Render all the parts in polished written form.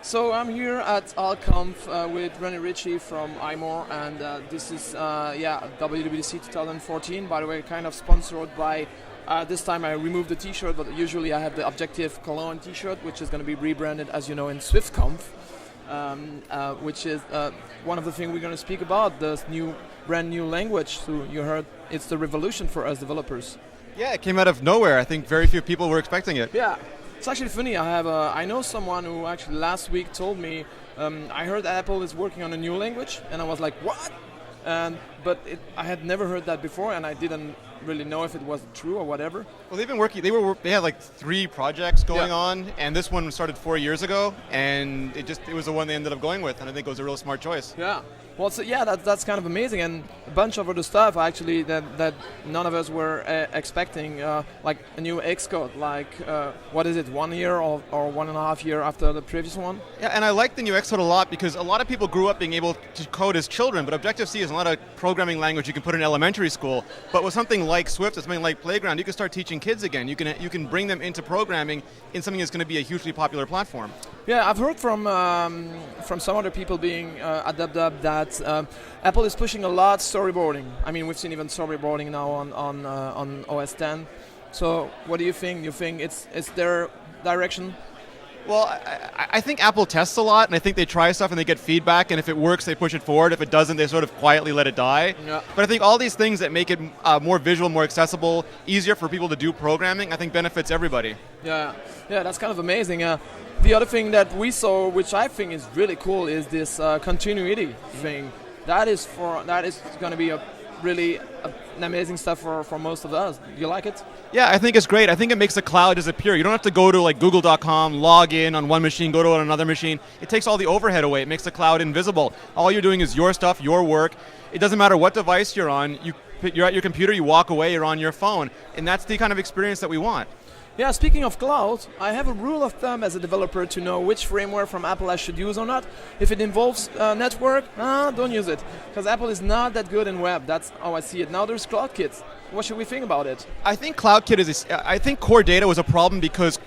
So I'm here at AllConf with Rene Ritchie from iMore, and this is WWDC 2014. By the way, kind of sponsored by. This time I removed the T-shirt, but usually I have the Objective Cologne T-shirt, which is going to be rebranded, as you know, in SwiftConf, which is one of the things we're going to speak about. This brand new language. So you heard it's the revolution for us developers. Yeah, it came out of nowhere. I think very few people were expecting it. Yeah. It's actually funny. I know someone who actually last week told me I heard Apple is working on a new language, and I was like, what? But I had never heard that before, and I didn't really know if it was true or whatever. Well, they've been working. They had like 3 projects going on, and this one started 4 years ago, and it was the one they ended up going with, and I think it was a real smart choice. Yeah. Well, so that's kind of amazing, and a bunch of other stuff actually that none of us were expecting, like a new Xcode, like what is it, 1 year or 1.5 years after the previous one? Yeah, and I like the new Xcode a lot because a lot of people grew up being able to code as children, but Objective-C is not a programming language you can put in elementary school. But with something like Swift, or something like Playground, you can start teaching kids again. You can bring them into programming in something that's going to be a hugely popular platform. Yeah, I've heard from some other people being at DubDub that Apple is pushing a lot storyboarding. I mean, we've seen even storyboarding now on OS X. So, what do you think? You think it's their direction? Well, I think Apple tests a lot, and I think they try stuff and they get feedback, and if it works, they push it forward. If it doesn't, they sort of quietly let it die. Yeah. But I think all these things that make it more visual, more accessible, easier for people to do programming, I think benefits everybody. Yeah, that's kind of amazing. The other thing that we saw, which I think is really cool, is this continuity thing. That is going to be an amazing stuff for most of us. Do you like it? Yeah, I think it's great. I think it makes the cloud disappear. You don't have to go to like Google.com, log in on one machine, go to another machine. It takes all the overhead away. It makes the cloud invisible. All you're doing is your stuff, your work. It doesn't matter what device you're on. You're at your computer, you walk away, you're on your phone. And that's the kind of experience that we want. Yeah, speaking of cloud, I have a rule of thumb as a developer to know which framework from Apple I should use or not. If it involves network, don't use it. Because Apple is not that good in web. That's how I see it. Now there's CloudKit. What should we think about it? I think CloudKit I think core data was a problem because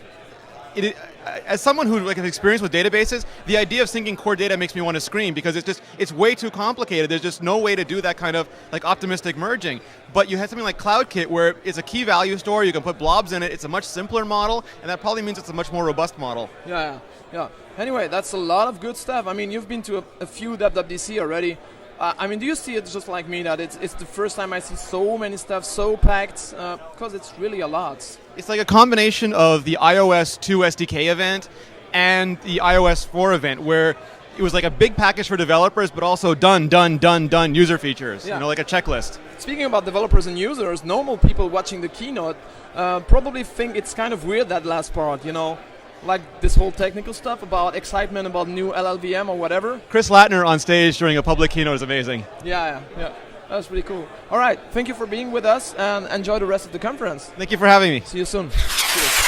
as someone who has experience with databases, the idea of syncing core data makes me want to scream because it's way too complicated. There's just no way to do that kind of like optimistic merging. But you have something like CloudKit where it's a key value store, you can put blobs in it, it's a much simpler model, and that probably means it's a much more robust model. Yeah. Anyway, that's a lot of good stuff. I mean, you've been to a few WWDC already. I mean, do you see it just like me that it's the first time I see so many stuff so packed? Because it's really a lot. It's like a combination of the iOS 2 SDK event and the iOS 4 event where it was like a big package for developers, but also done user features, like a checklist. Speaking about developers and users, normal people watching the keynote probably think it's kind of weird, that last part, like this whole technical stuff about excitement about new LLVM or whatever. Chris Latner on stage during a public keynote is amazing. Yeah. That's pretty cool. All right, thank you for being with us, and enjoy the rest of the conference. Thank you for having me. See you soon. Cheers.